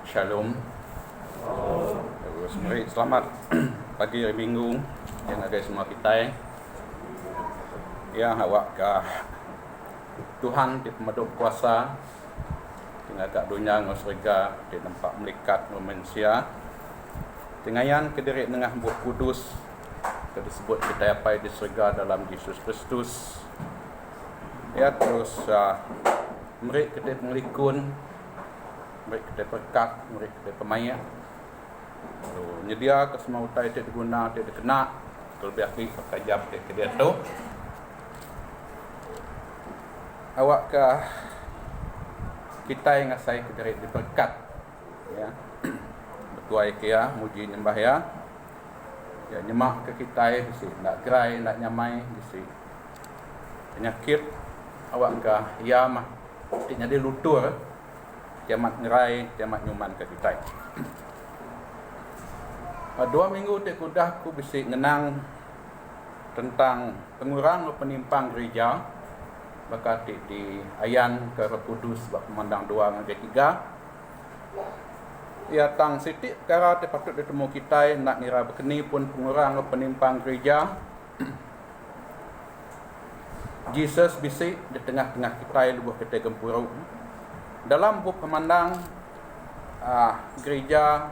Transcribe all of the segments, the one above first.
Shalom. Mari selamat pagi hari Minggu yang ada semua kita. Ya awak ke Tuhan di pemaduk kuasa tinggal kat dunia ngau surga di tempat melikat manusia. Tengayan kediri tengah buah kudus kita disebut kita apa di surga dalam Yesus Kristus. Ya terus mari kita melikun, mari kita berkat, mari kita pemaya. Nyedia ke semua utai tidak diguna, tidak kena. Kalau biaki pakai jam ke dia tu. Awak ke kita yang ngasai kediri diberkat. Ya. Bertuai ke ya, muji nyembah ya. Ya nyemak ke kita bisi nak gerai, nak nyamai bisi. Penyakit awak ke ya mah tidak dia lutur. Kiamat ngerai, kiamat nyuman ke kita. 2 minggu kudah aku bisa ngenang tentang pengurang penimpang gereja bakat di ayan ke Roh Kudus bak pemandang 2 dan 3. Ya tang sitik perkara patut ditemu kita nak ngira berkeni pun pengurang penimpang gereja. Jesus bisik di tengah-tengah kita lubuh kita gempurau. Dalam buku pemandang gereja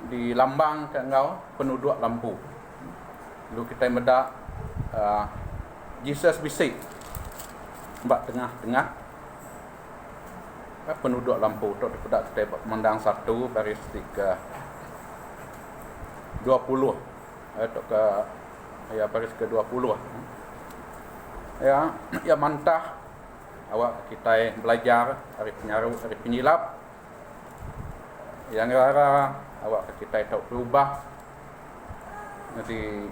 di lambang ke engkau penduduk lampu. Lalu kita medak Jesus bisik bak tengah-tengah penduduk lampu tu dekat kita pemandang 1 baris ke 20 atau ke ya baris ke 20 ya mantah awak kita belajar hari penyaru hari penyilap yang rara awak kita tahu berubah. Jadi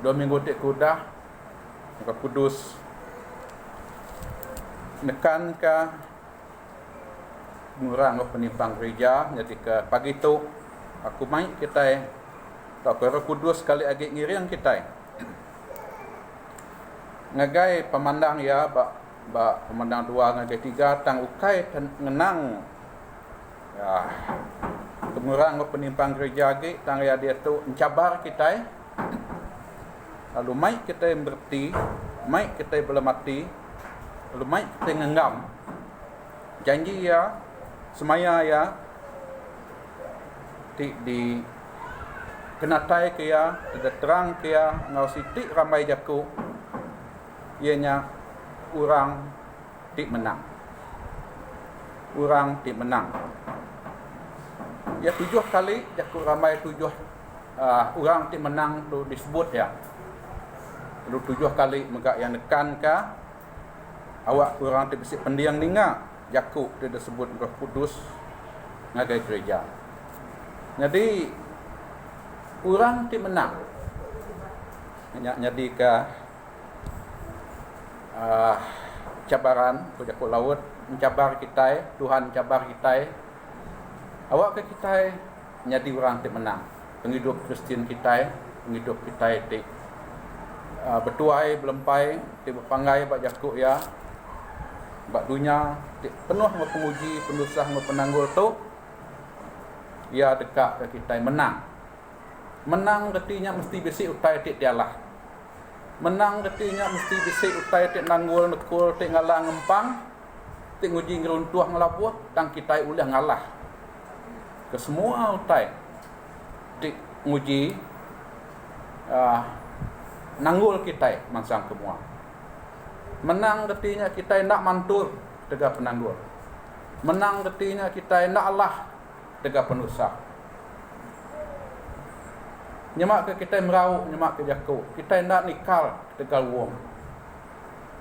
2 minggu tik kudah Roh Kudus nekan ke ngurang penimpang gereja. Jadi ke pagi tu aku main kita tahu ke Roh Kudus sekali lagi ngiring kita ngagai pemandang ya bak pemandang 2 ngagai 3 tang ukai ngenang ya pengurang penimpang gereja lagi tang ya dia tu mencabar kita. Lalu mai kita berhenti, mai kita belum mati, lalu mai kita ngenggam janji ya semaya ya di kenatai ke ya tidak terang ke ya ngau sitik ramai jaku ianya orang tik menang, orang tik menang. Ya 7 kali jaku ramai 7 orang tik menang tu disebut ya. Lalu 7 kali megak yang nekan ke awak orang tik besi pendiang ninga jaku dia disebut Roh Kudus ngagai gereja. Jadi orang tik menang. Jadi ke cabaran jaku laut mencabar kita, Tuhan cabar kita. Awak ke kita jadi orang tik menang. Penghidup Kristian kita, penghidup kita tik bertuai belempai, tik berpanggai bak jakuk ya. Bak dunia tik penuh dengan penguji, pendusah dengan penanggul tu. Ia dekat ke kita menang. Menang artinya mesti besi utai tik dialah. Menang artinya mesti besi utai tik nanggul nekul tik ngalah ngempang, tik nguji ngeruntuh ngelabuh tang kita ulah ngalah. Ke semua utai tik nguji nanggul kita mansang semua. Menang artinya kita nak mantur tegak penanggul. Menang artinya kita nak Allah tegak penusah. Nyemak ke kita merau, nyemak ke jaku. Kita nak nikal tegal wong.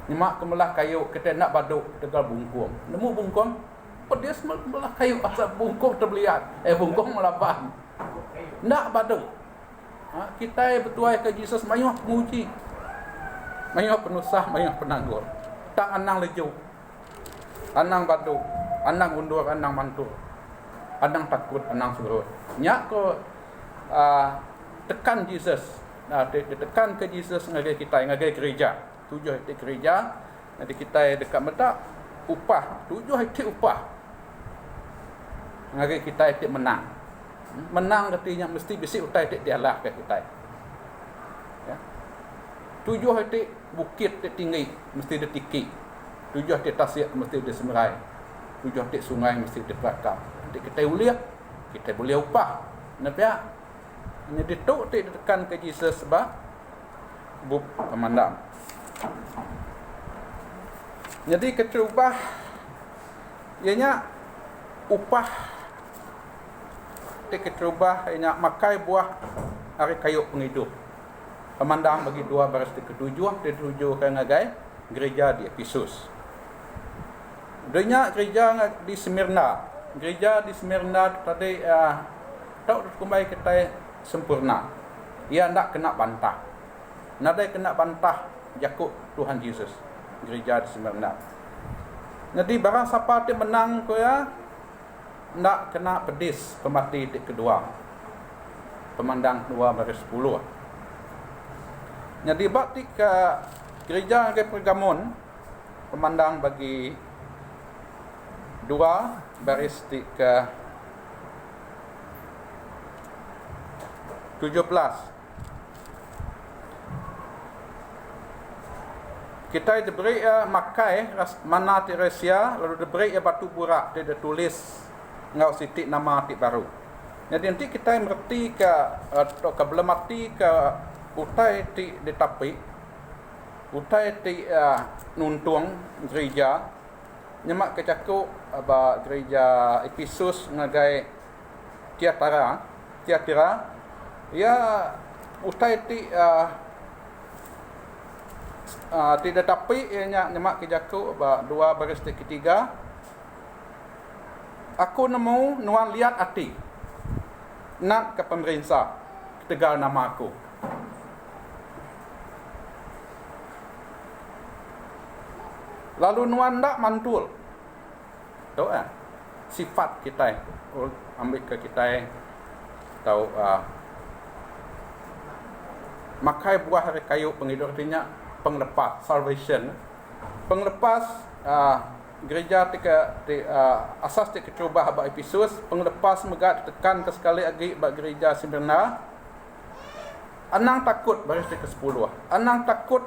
Nyemak ke melah kayu, kita nak baduk tegal bungkum. Nemu bungkum pedes melah kayu asal bungkum terbeliat. Bungkum melapan. Nak baduk. Kita bertuai ke Jesus mayuh penguji. Mayuh penusah, mayuh penanggul. Tak anang leju. Anang baduk, anang undur, anang mantur. Anang takut, anang surut. Nyak ke tekan Jesus. Tekan ke Jesus ngagai kita, ngagai gereja. 7 hektar gereja. Nanti kita dekat medak upah 7 hektar upah. ngari kita tik menang. Menang artinya mesti bisi utai tik dialah ke kita. Ya. Tujuh tik bukit tik tinggi mesti ditiki. Tujuh tik tasik mesti disemerai. Tujuh tik sungai mesti diperakam. Tik kita uliah, kita boleh upah. Nampak? Jadi tu tik ditekan ke Jesus sebab buk pemandang. Jadi keterubah ianya upah tik keterubah ianya makai buah ari kayu penghidup. Pemandang bagi dua baris ketujuh ditujukan ngagai gereja di Efesus. Dunia gereja di Smyrna. Gereja di Smyrna tadi tak kumai kita sempurna. Ia nak kena bantah. Nadai kena bantah Yakub Tuhan Yesus. Gereja di Smyrna. Jadi barang siapa dia menang ko ya nak kena pedis pemati di kedua. Pemandang 2 baris 10. Jadi bakti ke gereja ke Pergamon pemandang bagi 2 baris ke 17. Kita diberi makai mana Teresia lalu diberi batu burak dia tulis ngau sitik nama tik baru. Jadi nanti kita mengerti ke atau belum mati ke utai tik ditapi utai tik nuntung gereja nyemak kecakuk gereja Efesus ngagai Tiatira ya utai tik tidak tapi ianya nyemak kejaku 2 baris ketiga. Aku nemu nuan lihat hati nak ke pemerintah tegal nama aku. Lalu nuan tak mantul. Tahu sifat kita ambil ke kita tahu makai buah hari kayu penghidup artinya penglepas salvation. Penglepas gereja asas tika cuba haba Efesus, penglepas megat tekan ke sekali lagi bak gereja Smyrna. Anang takut baris ke 10. Anang takut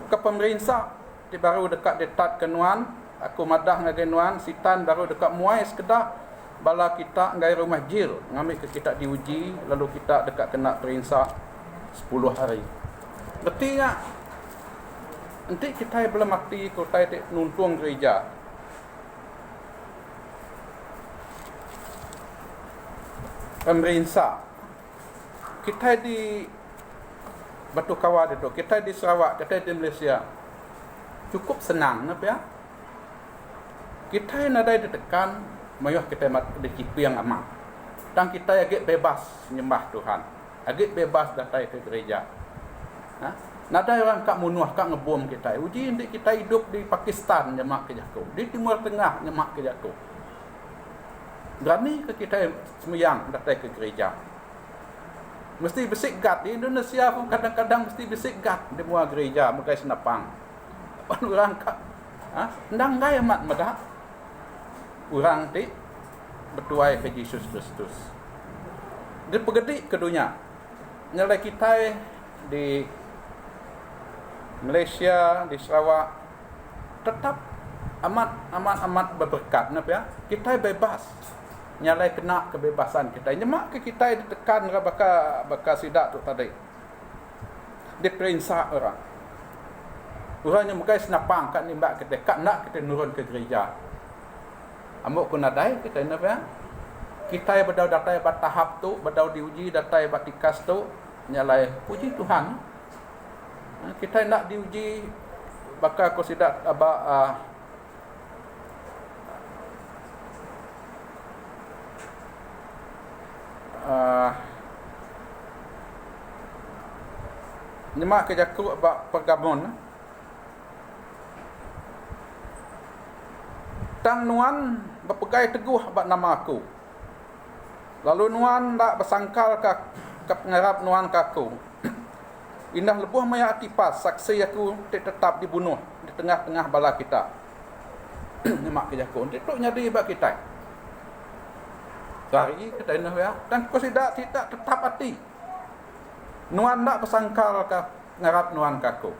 ke pemerintah di baru dekat detat ke nuan, aku madah ngagai nuan, sitan baru dekat muai sekedar bala kita ngai rumah jil, ngambil ke kita diuji lalu kita dekat kena perintah 10 hari. Artinya nanti kita belum mati kota nuntung gereja. Pemerintah kita di Batu Kawah itu, kita di Sarawak, kita di Malaysia cukup senang napa ya? Kita nadai ditekan mayuh kita di cipi yang aman. Dan kita agak bebas menyembah Tuhan. Agak bebas datang ke gereja. Nada orang kak munuh kak ngebom kita. Uji untuk kita hidup di Pakistan nyemak ke Jaku, di Timur Tengah nyemak ke Jaku. Berani ke kita semuyang datang ke gereja. Mesti besik gat di Indonesia pun kadang-kadang mesti besik gat di muar gereja mukai senapang. Orang kak ndang gai amat medah. Orang ti bertuai ke Yesus Kristus. Dia pegedik ke dunia. Nyalai kita di Malaysia, di Sarawak tetap amat berberkat napa ya? Kita bebas. Nyalai kena kebebasan kita. Nyemak ke kita ditekan baka sidak tu tadi. Diperintah orang. Orangnya mukai senapang kat nimbak kita, kat nak kita nurun ke gereja. Amuk pun nadai kita napa ya? Kita badau datai bat tahap tu, badau diuji datai bat tikas tu, nyalai puji Tuhan. Kita nak diuji bakal aku sidak nyemak ke Jaku Pergamon. Tang nuan berpegai teguh bak nama aku. Lalu nuan tak bersangkal ke pengarap nuan kaku. Indah lebuh maya atipas saksi aku tetap dibunuh di tengah-tengah bala kita. Nyemak ke Jaku. Untuk nyadi bak kita. Sari kita ini ya. Dan kau tidak tetap hati. Nuan nak bersangkal ke ngarap nuan kaku.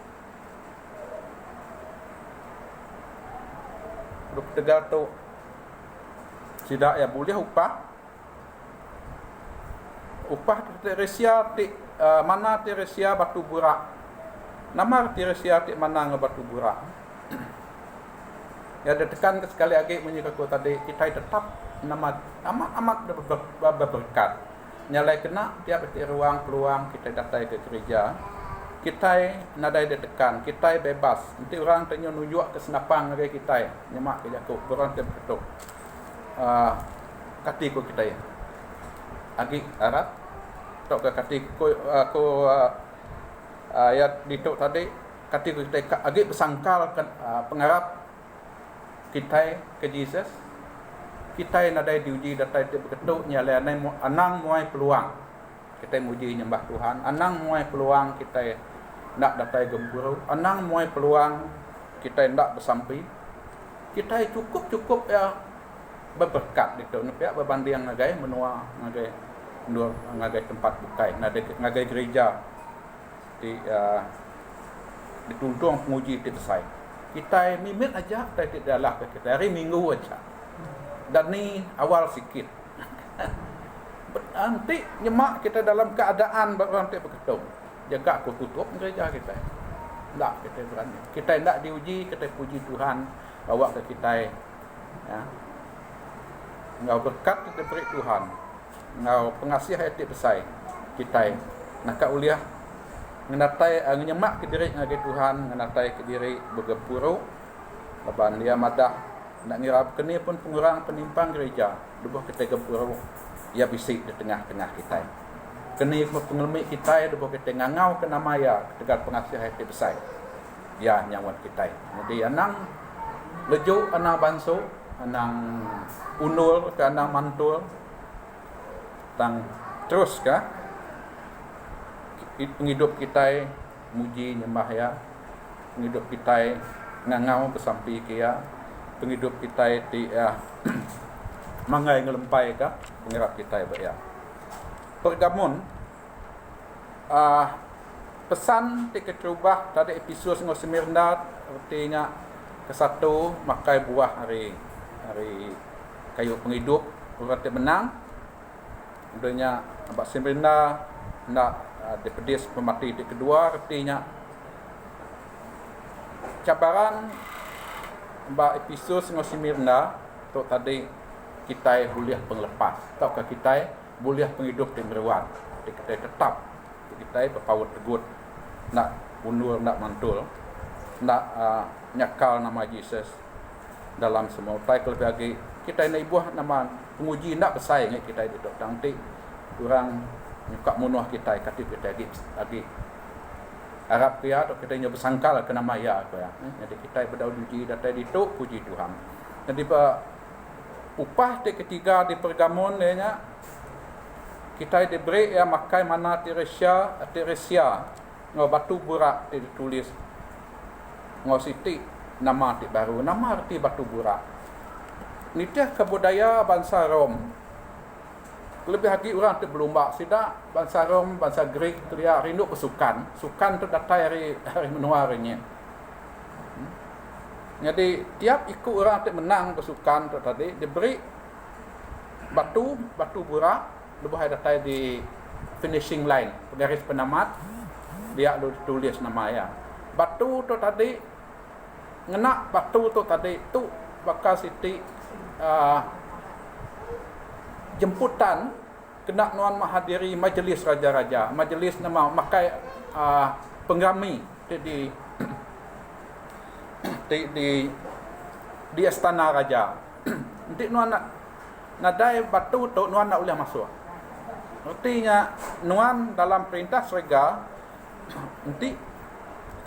Duk tegal tu tidak ya boleh upah. Upah Teresia ti mana Teresia batu burak. Nama Teresia ti mana ngebatu burak. Ya ada tekan sekali lagi menyikaku tadi kita tetap nama amat berberkat. Nyalai kena tiap ruang peluang kita datang ke gereja. Kita nadai detekan, kita bebas. Nanti orang tanya nunjuk ke senapang lagi kita. Nyemak ke jaku, orang tem ketuk. Katiku kita ya. Agi Arab tok ke katiku aku ayat dituk tadi katiku kita agi bersangkal pengarap kita ke Jesus. Kita nadai diuji datai te beketuk nyalai anang muai peluang. Kita muji nyembah Tuhan, anang muai peluang kita nak datai gemburu, anang muai peluang kita nak bersampai. Kita cukup ya berberkat itu pihak berbanding ngagai menua ngagai tempat bukai ngagai gereja di tuntung penguji itu selesai. Kita mimit aja kita adalah kita hari Minggu aja. Dan ni awal sikit. Nanti nyemak kita dalam keadaan nanti berketuk. Jaga aku tutup gereja kita. Tak kita berani. Kita tak diuji, kita puji Tuhan bawa ke kita. Ya. Engkau berkat kita beri Tuhan. Engkau pengasih hati besar kita. Nak uliah ngenatai nyemak ke diri ngagai Tuhan, ngenatai ke diri bergepuru. Leban dia madah nak ngirap kini pun pengurang penimpang gereja. Debuh kita gepuru. Ya bisik di tengah-tengah kita. Kini pengelmik kita debuh kita ngangau ke namaya tegal pengasih hati besar. Ya nyawat kita. Jadi anang lejuk, anang banso, anang unul ke anang mantul. Tang terus kah penghidup kita muji nyembah ya. Penghidup kita ngangau ke sampai kia. Penghidup kita di mangai ngelempai kah pengirap kita ya. Pergamun pesan ti ketrubah tadi episod ngo Semirna artinya kesatu makai buah hari kayu penghidup urat menang. Adanya abak Semirna nak dipedis pemati di kedua artinya cabaran ba episod ngo Semirna tu tadi kita boleh penglepas atau kita boleh penghidup di meruan kita tetap kita berpaut tegut nak undur nak mantul nak nyakal nama Yesus dalam semua upaya lebih lagi kita ini ibuah nama penguji nak bersaing kita itu nanti orang nyukak munuh kita kata kita lagi Arab dia atau kita nya bersangkal ke nama ya apa ya. Jadi kita berdoa uji datai dituk puji Tuhan. Jadi upah di ketiga di Pergamon nya kita diberi ya makai mana Teresia ngo batu burak ditulis ngo siti nama arti baru nama arti batu burak. Nitiah kebudaya bangsa Rom. Lebih lagi orang tu berlomba sida bangsa Rom, bangsa Greek tu dia rindu pesukan. Sukan tu datai hari menuarinya. Jadi tiap ikut orang tu menang pesukan tu tadi diberi batu burak lebih datai di finishing line, garis penamat dia tulis nama ya. Batu tu tadi ngena batu tu tadi tu bakal siti jemputan kena nuan menghadiri majlis raja-raja, majlis nama makai pengrami di istana raja. Nanti nuan nak nadai batu tu nuan nak boleh masuk. Artinya nuan dalam perintah serga nanti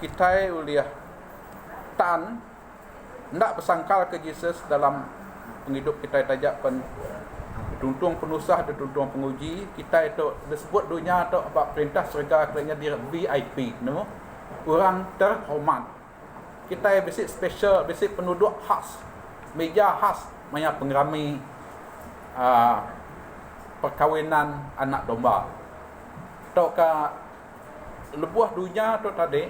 kita boleh tan nak bersangkal ke Yesus dalam penghidup kita tajak tuntung penusah dan tuntung penguji kita itu disebut dunia atau apa perintah serga katanya dia VIP no? Orang terhormat kita basic special basic penduduk khas meja khas banyak pengerami perkawinan anak domba. Tok ka lebuh dunia tu tadi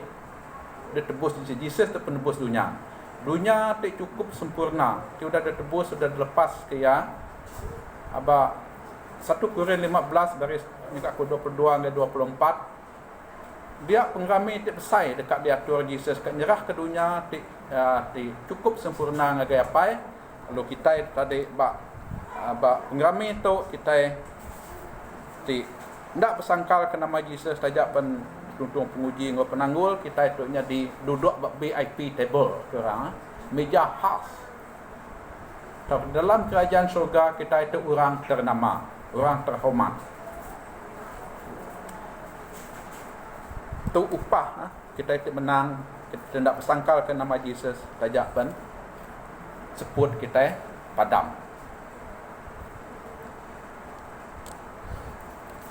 dia tebus Jesus tu penebus dunia. Dunia tak cukup sempurna. Dia sudah ditebus, sudah dilepas ke ya. Aba 1 Korintus 15 baris muka 22 hingga 24. Dia pengrami tak besai dekat diatur Jesus kat nyerah ke dunia ti cukup sempurna ngagai apai. Kalau kita tadi ba pengrami tu kita ti ndak bersangkal ke nama Jesus tajak pen tuntung penguji ngau penanggul kita itu nya di duduk VIP table orang meja khas. Dalam kerajaan surga kita itu orang ternama, orang terhormat. Tu upah kita itu menang, kita tidak bersangkal ke nama Jesus tajak pen sebut kita padam.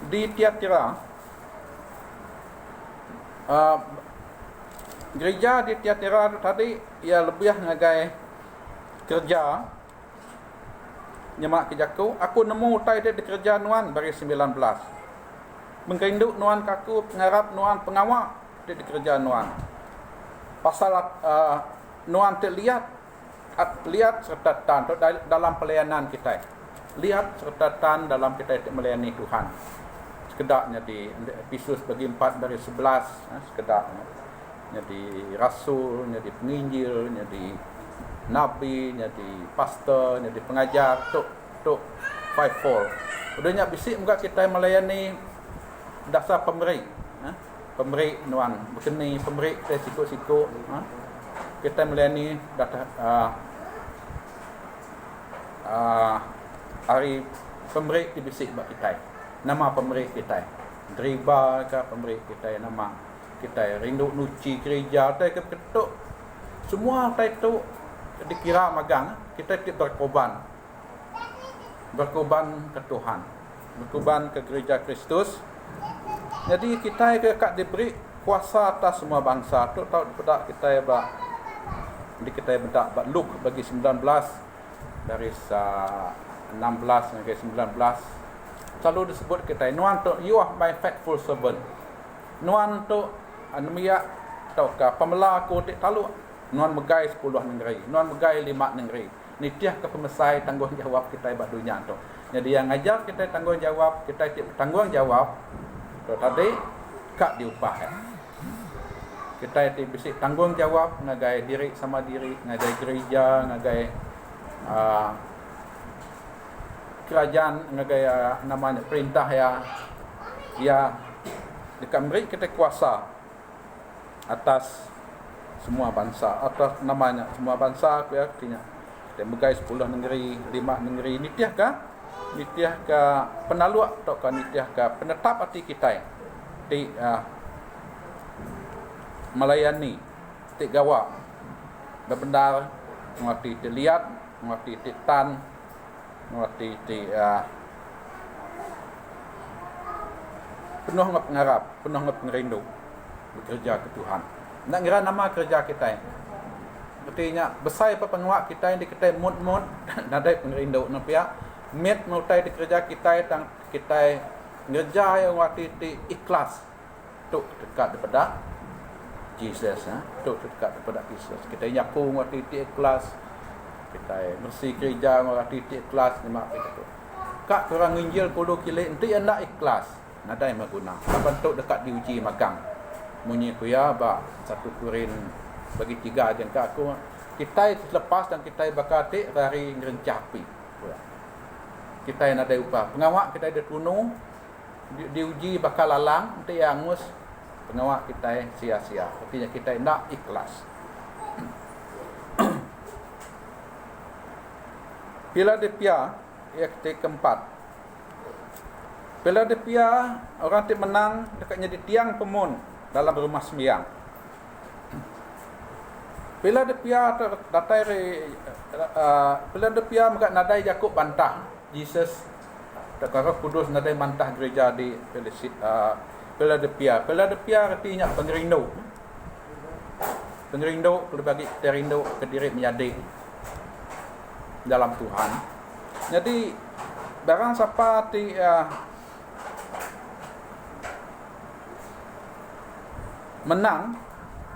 Di Tiatira gereja di Tiatira tadi ia lebih ngagai kerja nyemak kejaku. Aku nemu utai dia di kerja nuan baris 19. Mengkerinduk nuan kaku pengarap nuan pengawak dia di kerja nuan. Pasal nuan terlihat serta tan dalam pelayanan kita. Lihat serta tan dalam kita melayani Tuhan. Sekedaknya di Efesus bagi 4 dari 11 sekedaknya jadi rasul, jadi penginjil, jadi nabi, jadi pastor, jadi pengajar tok fivefold. Udahnya bisik muka kita melayani dasar pemberi pemberi nuan berkeni pemberi kita sikut-sikut kita melayani data hari pemberi di bisik bak kita. Nama pemberi kita Driba ke pemberi kita nama kita rindu nuci gereja tai ke ketuk semua tai tu dikira magang kita berkorban ke Tuhan, berkorban ke gereja Kristus. Jadi kita dekat diberi kuasa atas semua bangsa tu tahu bedak kita ba di kita bedak ba Luke bagi 19 dari 16 sampai 19 selalu disebut kita nuan tu you are my faithful servant. Nuan tu anuia tau ka pemela aku tik talu nuan megai 10 negeri, nuan megai 5 negeri. Nitiah ke pemesai tanggungjawab kita bak dunia tu. Jadi yang ngajar kita tanggungjawab, kita tanggungjawab tu tadi kak diupah ya. Kita itu bisik tanggungjawab ngagai diri sama diri, ngagai gereja, ngagai kerajaan ngagai namanya perintah ya dekat beri kita kuasa atas semua bangsa, atas namanya semua bangsa ya artinya kita megai 10 negeri, 5 negeri. Nitiah ke penaluak atau ke nitiah ke penetap hati kita di melayani ti gawa benar mengerti dilihat, mengerti tan, mengerti penuh ngap ngarap, penuh ngap ngerindu bekerja ke Tuhan. Nak ngira nama kerja kita. Artinya besar apa penguat kita yang di kita mud nadai pengerindu napia met mulai di kerja kita tang kita ngerja yang waktu itu ikhlas tu dekat daripada Jesus tu dekat daripada Jesus. Kita nyaku waktu itu ikhlas. Kita bersih gereja waktu itu ikhlas ni mak kita tu. Kak kurang injil 10 kilo nanti anda ikhlas. Nadai maguna. Kapan tu dekat diuji magang. Munyi kuya ba 1 Korintus bagi 3 aja ke aku. Kita selepas dan kita bakati hari ngerencapi. Kita yang ada upah. Pengawak kita ada tunu diuji bakal lalang nanti angus pengawak kita sia-sia. Artinya kita nak ikhlas. Philadelphia ayat keempat. Philadelphia orang tu menang dekatnya di tiang pemun dalam rumah sembiang. Philadelphia Philadelphia maka nadai Yakub bantah Jesus Roh Kudus nadai bantah gereja di Philadelphia. Philadelphia artinya pengerindu. Pengerindu kalau bagi terindu ke diri menjadi dalam Tuhan. Jadi barang siapa ti menang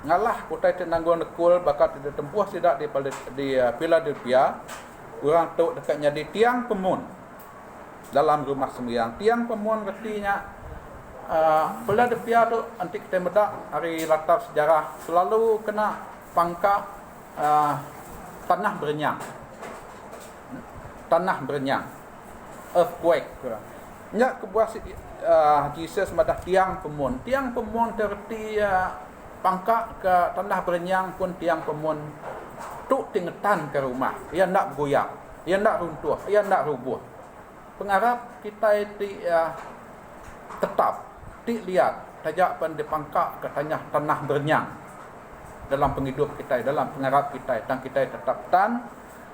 ngalah kutai tenanggon nekul bakat di tempuh sidak di Philadelphia, orang tu dekat jadi tiang pemun dalam rumah sembahyang. Tiang pemun artinya Philadelphia tu antik kita medak hari latar sejarah selalu kena pangka tanah berenyang. Tanah berenyang, earthquake. Nya kebuah Jesus madah tiang pemun. Tiang pemun terti pangka ke tanah berenyang pun tiang pemun tu tingetan ke rumah. Ia nak goyang, ia nak runtuh, ia nak rubuh. Pengarap kita tetap ti lihat tajak pan di pangka ke tanah berenyang dalam penghidup kita, dalam pengarap kita, tang kita tetap tan.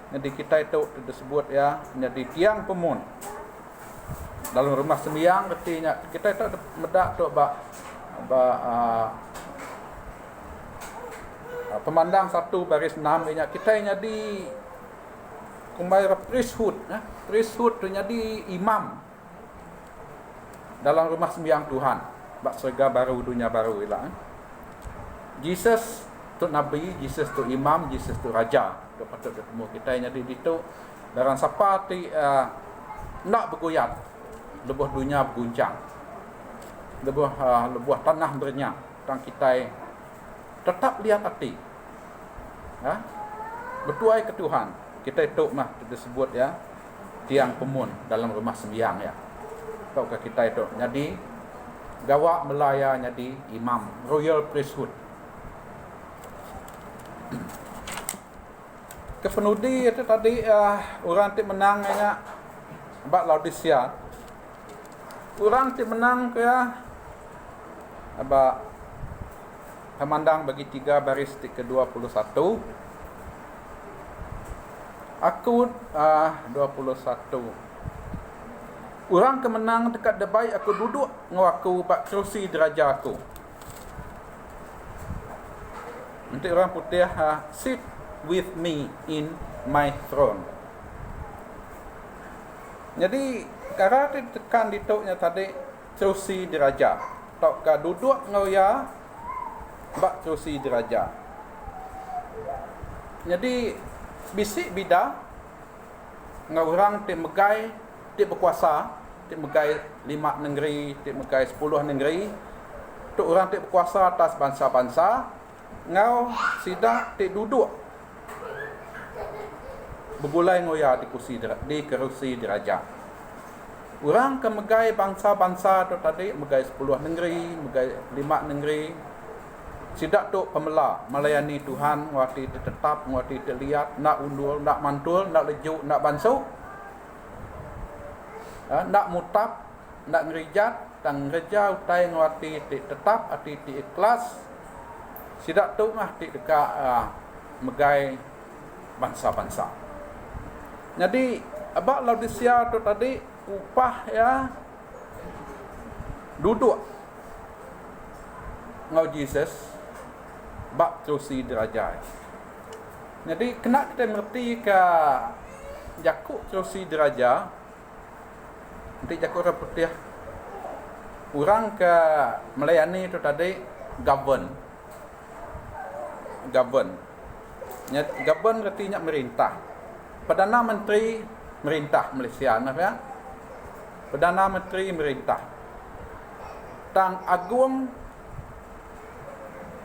Jadi kita itu disebut menjadi tiang pemun dalam rumah sembahyang. Artinya kita itu medak tu pemandang 1 baris 6 kita jadi kembali priesthood. Priesthood tu jadi imam dalam rumah sembahyang Tuhan, bak surga baru dunia baru ialah. Jesus tu nabi, Jesus tu imam, Jesus tu raja. Tu patut ketemu kita jadi itu barang siapa ti nak bergoyat, lebuh dunia berguncang, lebuh tanah berenyang, tang kita tetap lihat hati. Bertuai ke Tuhan. Kita itu disebut tiang pemun dalam rumah sembahyang Tau ke kita itu. Jadi gawak melaya jadi imam, royal priesthood. Kepenudi itu tadi orang ti menang bak Laodicea. Orang ti menang ke abak pemandang bagi 3 baris ke-21. Aku 21. Orang kemenang dekat debai aku duduk ngaku bak kerusi deraja aku. Nanti orang putih sit with me in my throne. Jadi cara ditekan dituknya tadi kerusi deraja. Tok ka duduk ngoya bak kerusi deraja. Jadi bisik bida ngau orang ti megai ti berkuasa, ti megai 5 negeri, ti megai 10 negeri. Tu orang ti berkuasa atas bangsa-bangsa. Ngau sidak ti duduk berbulai ngoya di kerusi deraja. Orang ke megai bangsa-bangsa tu tadi, megai 10 negeri, megai 5 negeri. Sidak tu pemela melayani Tuhan, wati tetap, wati terlihat, nak undur, nak mantul, nak lejuk, nak bansuh. Nak mutab, nak ngerijat, tang ngereja utai ngwati tetap, ati ikhlas. Sidak tu ti dekat megai bangsa-bangsa. Jadi abak Laodicea tu tadi upah duduk ngau Jesus bak kerusi deraja. Jadi kena kita mengerti ke jakuk kerusi deraja. Nanti jakuk orang putih orang ke melayani tu tadi govern. Govern artinya merintah. Perdana Menteri merintah Malaysia, Perdana Menteri merintah. Tan Agung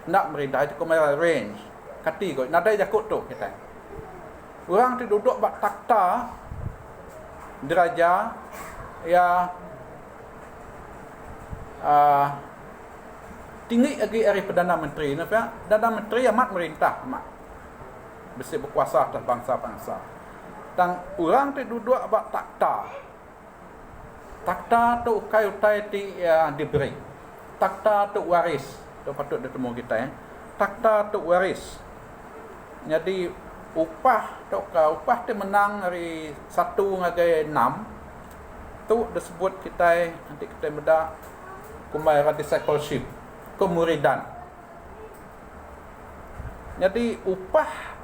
nak merintah itu kemana range. Kati kot, nadai jakut tu kita. Orang tu duduk bak takhta deraja tinggi lagi dari Perdana Menteri. Perdana Menteri amat merintah, bersih berkuasa atas bangsa-bangsa. Dan orang tu duduk bak takhta. Takhta tu ukai-utai diberi. Takhta tu waris. Tu patut ditemu kita Takhta tu waris. Jadi upah tu menang dari 1 ngagai 6. Tu disebut kita nanti kita beda kumai discipleship, kemuridan. Jadi upah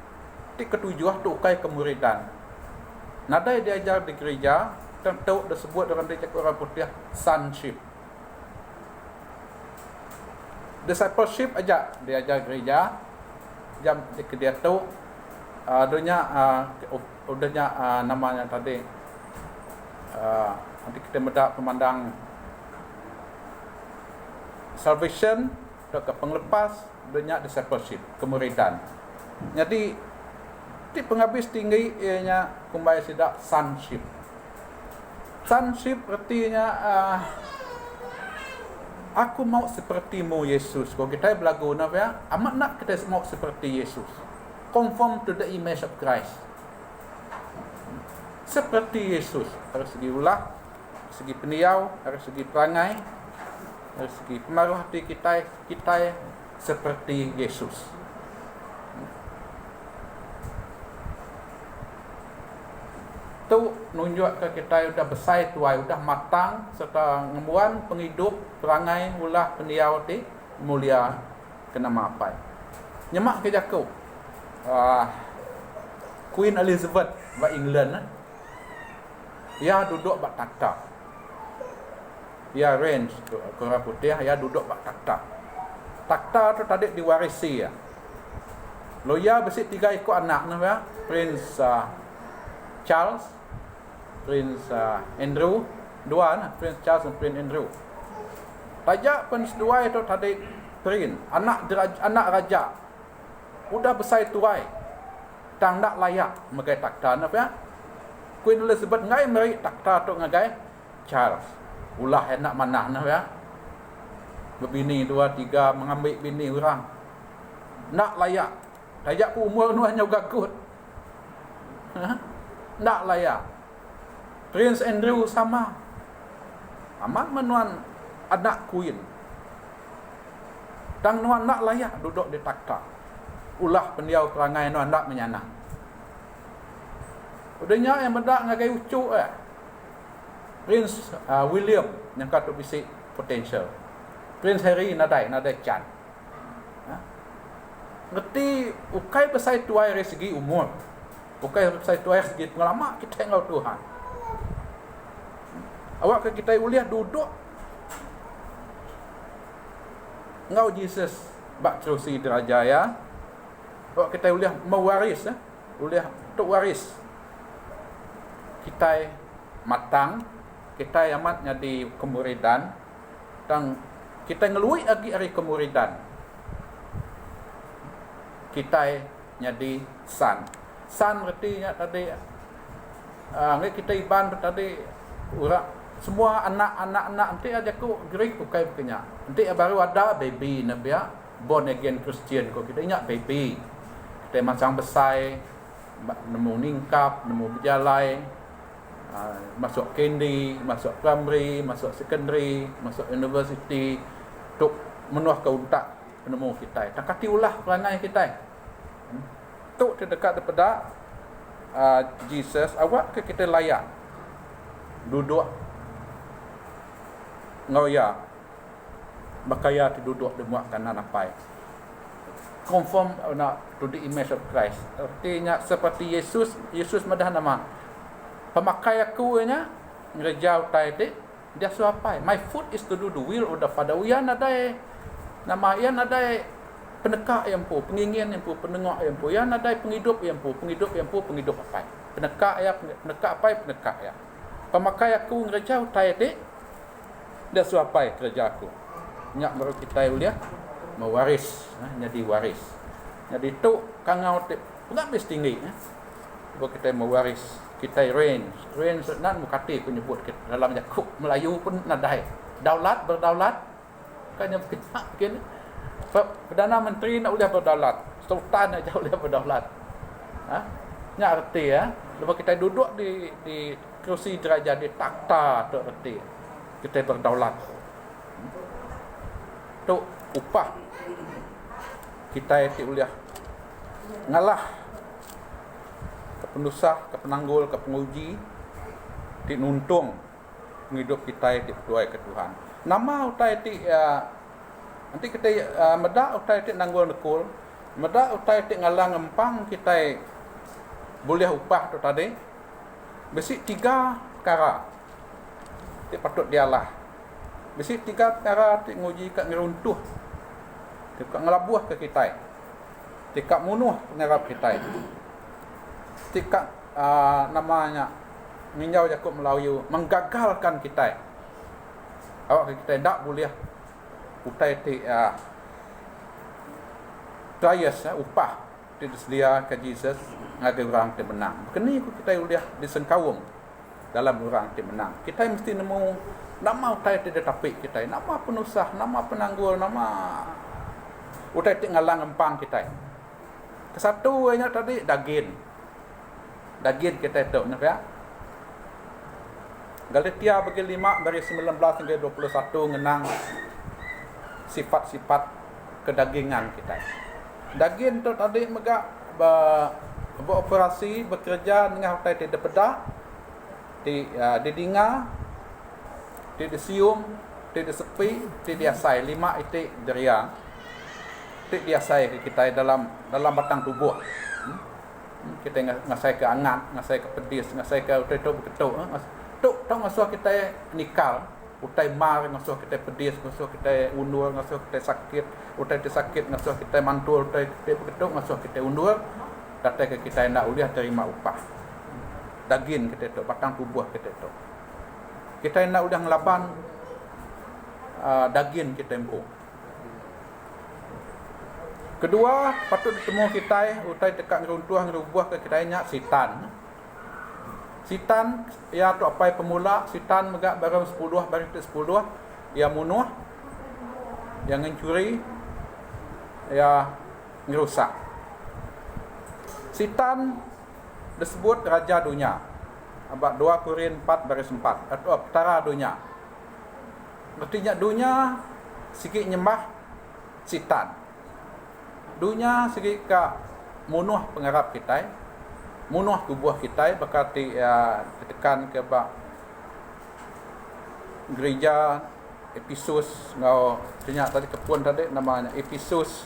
ti ketujuh tu ukai kemuridan. Nadai diajar di gereja tentu disebut dalam cakap orang putih sonship. Discipleship aja dia ajar gereja jam dia tu adanya namanya tadi nanti kita mendak pemandang salvation atau penglepas adanya discipleship, kemuridan. Jadi di penghabis tinggi ianya kembali sidak sonship. Sonship artinya aku mau sepertimu Yesus. Kalau kita berlagu ya, amat nak kita mau seperti Yesus. Conform to the image of Christ. Seperti Yesus. Dari segi ulah, dari segi peniau, dari segi perangai, dari segi pemaruh hati kita seperti Yesus. Itu nunjuk ke kita sudah besar tuai, sudah matang serta ngemuan penghidup, perangai, ulah, peniau di mulia kena mapai. Nyemak ke jaku Queen Elizabeth wa England ia duduk bak takhta. Ia reign Korang Putih, ia duduk bak takhta. Takhta tu tadi diwarisi ya. Loya besi 3 ekor anak ya. Prince Charles, Prince Andrew, dua Prince Charles dan Prince Andrew. Raja Prince dua itu tadi Prince, anak raja. Udah besar tuai. Tang nak layak megai takhta ya. Queen Elizabeth ngai meri takhta tu ngagai Charles. Ulah nak manah ya. Berbini 2 3 mengambil bini orang. Nak layak. Raja ku umur nu hanya gagut. Nak layak. Prince Andrew sama. Amat menuan anak Queen. Dan nuan nak layak duduk di takhta. Ulah pendiau perangai nuan nak menyanang. Udahnya yang mendak ngagai ucuk Prince William yang kata bisik potential. Prince Harry nadai can. Ngerti ukai besar tuai dari segi umur. Ukai besar tuai segi pengalaman kita ngau Tuhan. Awak ke kita uliah duduk ngau Jesus bak terusi derajaya. Awak kita uliah mewaris uliah untuk waris. Kita matang, kita amat jadi kemuridan dan kita ngelui lagi hari kemuridan. Kita jadi san. San artinya tadi kita iban tadi urak semua anak-anak nanti aja ku gerik bukai punya. Nanti baru ada baby nabi ya, born again Christian ko kita ingat baby. Kita macam besar nemu ningkap, nemu berjalai, masuk candy, masuk primary, masuk secondary, masuk university untuk menuah ke untak penemu kita. Tak kati ulah perangai kita. Tu terdekat daripada Jesus, awak ke kita layak duduk ngoya bakaya duduk di muak kanan apai. Conform to the image of Christ. Artinya seperti Yesus, Yesus madah nama pemakai aku nya ngerjau tai dia suapai. My food is to do the will of the Father. Uyan ada nama yan ada penekak yang pu, pengingin yang pu, penengok yang pu, yan ada penghidup yang pu, penghidup apa? Penekak ya, penekak apa? Penekak ya. Pemakai aku ngerjau tai dia suapai kerja aku. Nyak baru kita uliah mewaris, jadi waris. Jadi tu kangau pengabis tinggi Kalau kita mewaris, kita reign nan mukati penyebut dalam Yakub Melayu pun nadai. Daulat berdaulat kan yang kita begini. Perdana Menteri nak boleh berdaulat, sultan aja boleh berdaulat. Nya arti lepas kita duduk di kursi derajat di takhta tu arti kita berdaulat. Tu upah kita itu boleh ngalah ke pendusah, ke penanggul, ke penguji, dinuntung menghidup kita di berdoa ke Tuhan. Nama utai ti nanti kita medak utai ti nanggul nekul, medak utai ti ngalang empang kita boleh upah tu tadi. Besi 3 perkara ti patut dialah. Besi 3 perkara ti nguji kat ngeruntuh. Ti kat ngelabuh ke kita. Ti kat munuh pengarap kita. Ti kat namanya minjau Yakub Melayu menggagalkan kita. Awak kita tak boleh utai ti trias upah ti disedia ke Jesus ngagai orang ti menang. Kini kita uliah disengkawung dalam orang ti menang. Kita mesti nemu nama utai ti tapi kita, nama penusah, nama penanggul, nama utai ti ngalang empang kita. Kesatu nya tadi daging. Daging kita tu nak ya. Galatia bagi 5 dari 19 hingga 21 ngenang sifat-sifat kedagingan kita. Daging tu tadi megak beroperasi bekerja dengan utai ti depedah, ti didinga, ti disium, ti disepi, ti diasai 5 itik deriang. Ti diasai ke kita dalam batang tubuh. Kita ngasai ke angat, ngasai ke pedis, ngasai ke utai tu beketuk. Tuk tong ngasuh kita nikal, utai mar ngasuh kita pedis, ngasuh kita undur, ngasuh kita sakit, utai sakit ngasuh kita mantul, utai kita beketuk ngasuh kita undur. Kata ke kita nak uliah terima upah. Daging kita tu, batang tubuh kita tu. Kita nak udah ngelaban daging kita empu. Kedua, patut ditemu kita utai dekat ngeruntuh ngerubuh ke kita nya sitan. Sitan ya tu apa pemula, sitan megak barang 10 barang 10 ya munuh, yang mencuri, ya ngerusak. Sitan disebut raja dunia. Abad 2 Korin 4 baris 4 atau petara dunia. Artinya dunia sikit nyembah sitan. Dunia sikit ka munuh pengarap kita. Munuh tubuh kita berkati ditekan ke bak gereja Efesus ngau ternyata tadi kepun tadi namanya Efesus,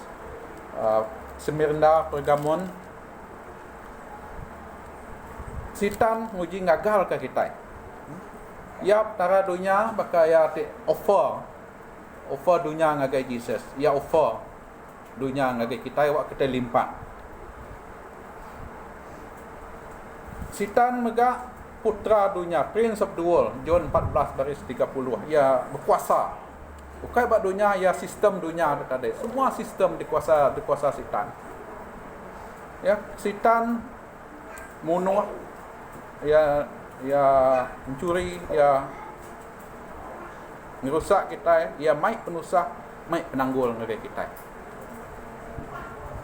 Smyrna, Pergamon. Sitan nguji ngagal ke kita. Ya tara dunia bakal ya offer dunia ngagai Jesus. Ya offer dunia ngagai kita awak kita limpah. Sitan megak putra dunia, prince of the world, John 14 baris 30. Ia berkuasa. Bukan bab dunia, ia sistem dunia tadi. Semua sistem dikuasa sitan. Ya, sitan munuh, ia mencuri, ia merusak kita, ia mai penusah, mai penanggul negara kita.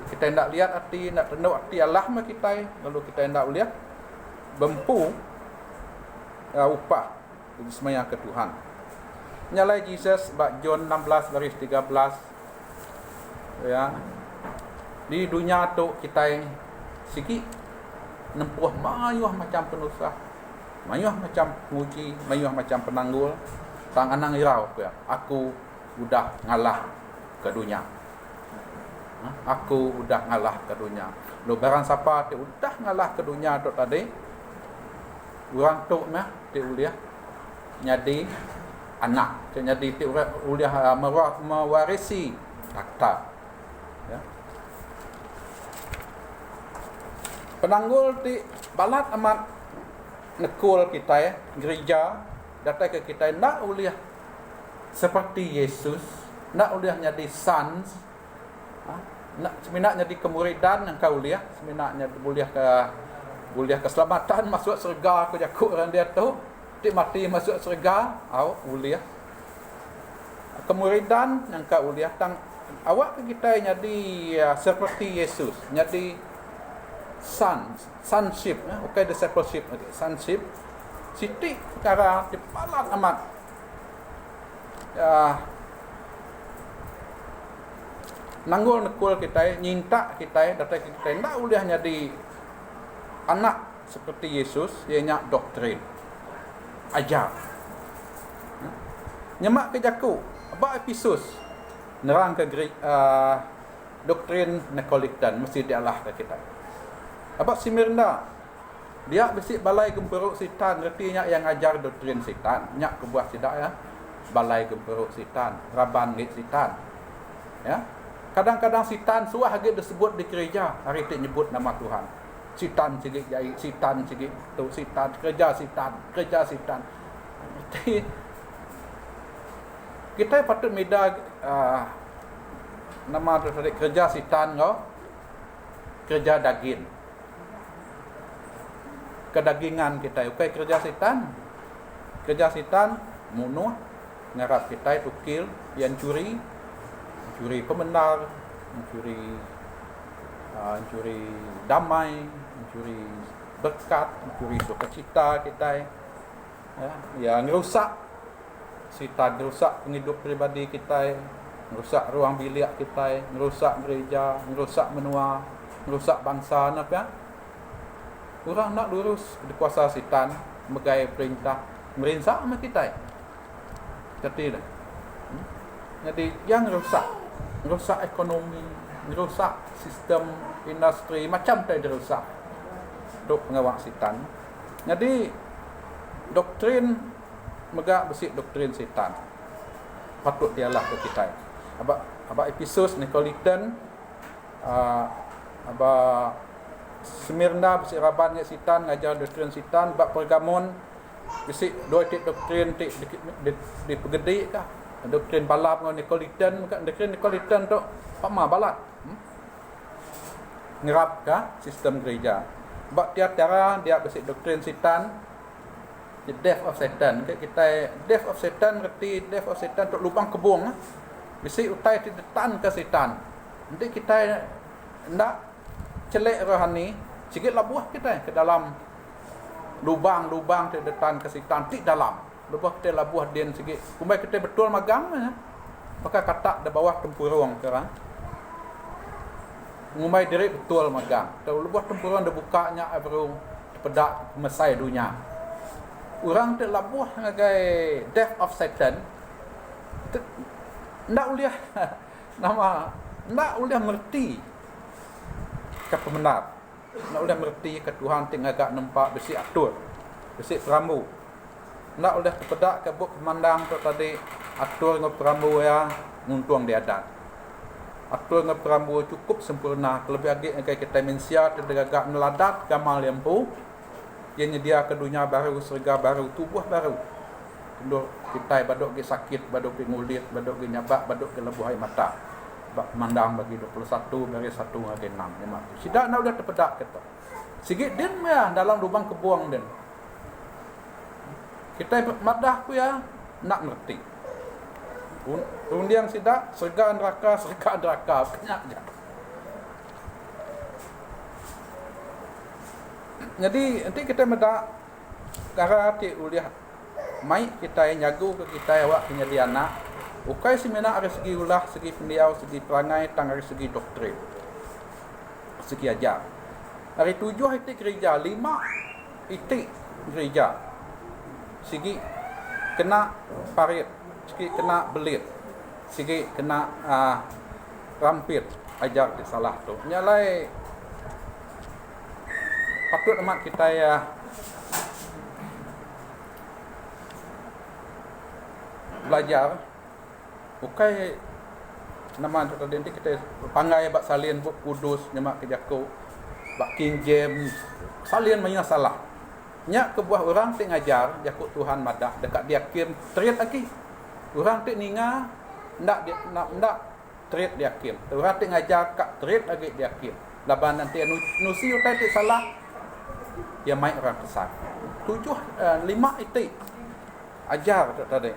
Kita hendak lihat arti, nak tenduk arti Allah kita, lalu kita hendak lihat bempu upah untuk semaya ke Tuhan. Nyalai Jesus bak John 16 baris 13 ya. Di dunia tu kita sikit nempuh mayuh macam penusah, mayuh macam penguji, mayuh macam penanggul, tang anang irau ya. Aku udah ngalah ke dunia. Aku udah ngalah ke dunia. Lo barang siapa tu udah ngalah ke dunia tu tadi, orang tu mah dia uliah nyadi anak, dia nyadi dia uliah mewarisi harta. Ya. Penanggul ti balat amat nekul kita ya, gereja datang ke kita nak uliah seperti Yesus, nak uliah nyadi sons, nak seminat nyadi kemuridan yang kau uliah, seminat nyadi uliah keselamatan masuk surga aku jakut orang dia tu, dia mati masuk surga, uliah kemuridan yang kau uliah tang awak kita nyadi seperti Yesus, nyadi sonship, okay, discipleship, sonship, siti perkara dipalat amat nanggul nekul kita, nyinta kita, datang kita nak uliah nyadi anak seperti Yesus, ianya doktrin ajar. Nyemak ke jaku abak Efesus nerang ke doktrin Nikolaitan mesti dialah ke kita. Abak Smyrna Dia besi balai gemperuk setan, retinya yang ajar doktrin setan. Nyak kebuah tidak ya. Balai gemperuk setan, raban ngit setan. Ya. Kadang-kadang setan suah lagi disebut di gereja, hari itu nyebut nama Tuhan. Setan sikit jai, setan sikit tu, setan, kerja setan, kerja setan. Jadi kita patut meda nama tu tadi kerja setan kau, kerja daging. Kedagingan kita, bukan kerja setan. Kerja setan munuh, ngarap kita tukil, yang curi pembenar, mencuri damai, mencuri berkat, mencuri sukacita kita, ya, yang merusak setan, merusak penghidup pribadi kita, merusak ruang bilik kita, merusak gereja, merusak menua, merusak bangsa, apa ya? Orang nak lurus dikuasa setan, megai perintah, merinsak sama kita. Jadi dah. Jadi yang merusak ekonomi, merusak sistem industri, macam tu dirusak untuk pengawal setan. Jadi doktrin megak besi doktrin setan. Patut dialah ke kita. Aba Efesus Nikolaitan, aba Smyrna besi raban ngak setan, ngajar doktrin setan. Bab Pergamon besi dua titik doktrin di pegedi kah? Doktrin balap dengan Nikolaitan, doktrin Nikolaitan tu pama balat. Ngerap kah sistem gereja. Bab tiara dia besi doktrin setan, the death of Satan. Kita death of Satan berarti death of Satan tu lubang kebung. Besi utai detan ke setan. Nanti kita nak celek rohani, sikit labuh kita ke dalam lubang-lubang detan ke setan ti dalam. Lepas kita labuh dia sikit. Kumbai kita betul magang ya. Maka katak di bawah tempurung sekarang. Ngumbai diri betul magang. Tahu lepas tempurung dah bukanya baru pedak mesai dunia. Orang tu labuh ngagai death of Satan. Ndak uliah nama ndak uliah merti ke pemenar. Ndak uliah merti ke Tuhan tinggal agak nampak besi atur. Besi peramu. Nak udah kepedak ke buk pemandang tu tadi atur dengan perambu ya nguntung di adat. Atur dengan perambu cukup sempurna. Kelebih lagi agar kita mensia tergagak meladat gamal lempu. Dia nyedia ke dunia baru, serga baru, tubuh baru. Kendor kita badok ke sakit, badok ke ngulit, badok ke nyabak, badok ke lebuh air mata. Bak pemandang bagi 21 dari 1 lagi 6. Sidak nak udah terpedak kita. Sikit din ya dalam lubang kebuang din. Kita madah ku ya nak ngerti. Undiang sidak serga neraka kenyak je. Jadi nanti kita medak cara ti uliah mai kita nyagu ke kita awak penyedi anak. Ukai semena dari segi ulah, segi pendiau, segi perangai, tang dari segi doktrin. Segi ajar. Hari 7 itik gereja, 5 itik gereja. Sigi kena parit, sigi kena belit, sigi kena rampit ajar di salah tu. Nyalai patut amat kita ya belajar. Bukai nama tu tadi kita pangai bak salin buk kudus nyemak ke Jakob, bak King James salin banyak salah. Nyak ke buah orang tik ngajar Jakob Tuhan madah dekat dia kim treat lagi. Orang tik ninga ndak treat dia kim. Orang tik ngajar kak treat lagi dia kim. Laban nanti nusi utai tik salah. Ya mai orang kesat. 5 itik ajar tu tadi.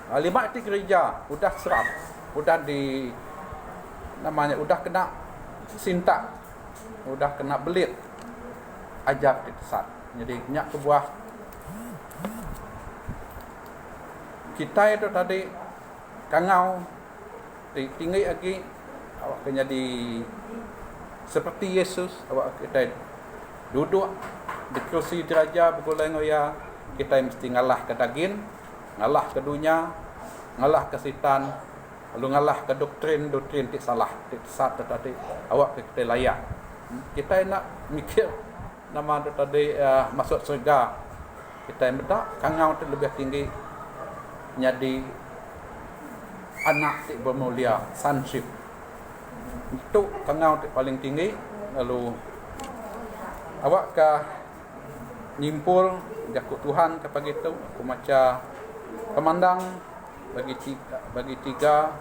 5 itik gereja udah serap, udah di namanya udah kena sintak, udah kena belit. Ajar di kesat. Jadi nyak ke buah kita itu tadi kangau tinggi lagi awak kena di seperti Yesus. Awak kita duduk di kursi diraja bergulai ngoya, kita mesti ngalah ke daging, ngalah ke dunia, ngalah ke setan, lalu ngalah ke doktrin tik salah, tik sesat tadi awak kita layak. Kita nak mikir nama tu tadi masuk surga. Kita yang bedak kangau tu lebih tinggi jadi anak ti bermulia, sonship. Itu kangau tu paling tinggi. Lalu awak ke nyimpul jakut Tuhan ke pagi tu aku macam pemandang bagi tiga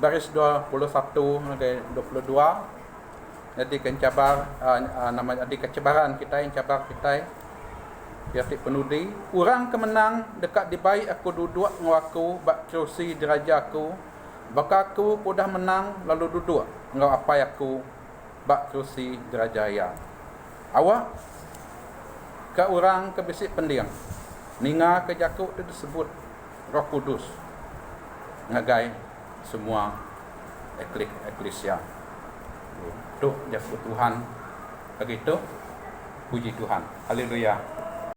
baris 21 dan 22. Jadi kencabar nama jadi kecabaran kita yang cabar kita Yati penudi urang kemenang dekat di baik aku duduk ngaku bak kerusi diraja aku baka aku pudah menang lalu duduk ngau apa aku bak kerusi diraja ya awak ke urang ke bisik pendiang ninga ke jakuk itu disebut Roh Kudus ngagai semua eklesia. Tuh jakuk Tuhan begitu puji Tuhan haleluya.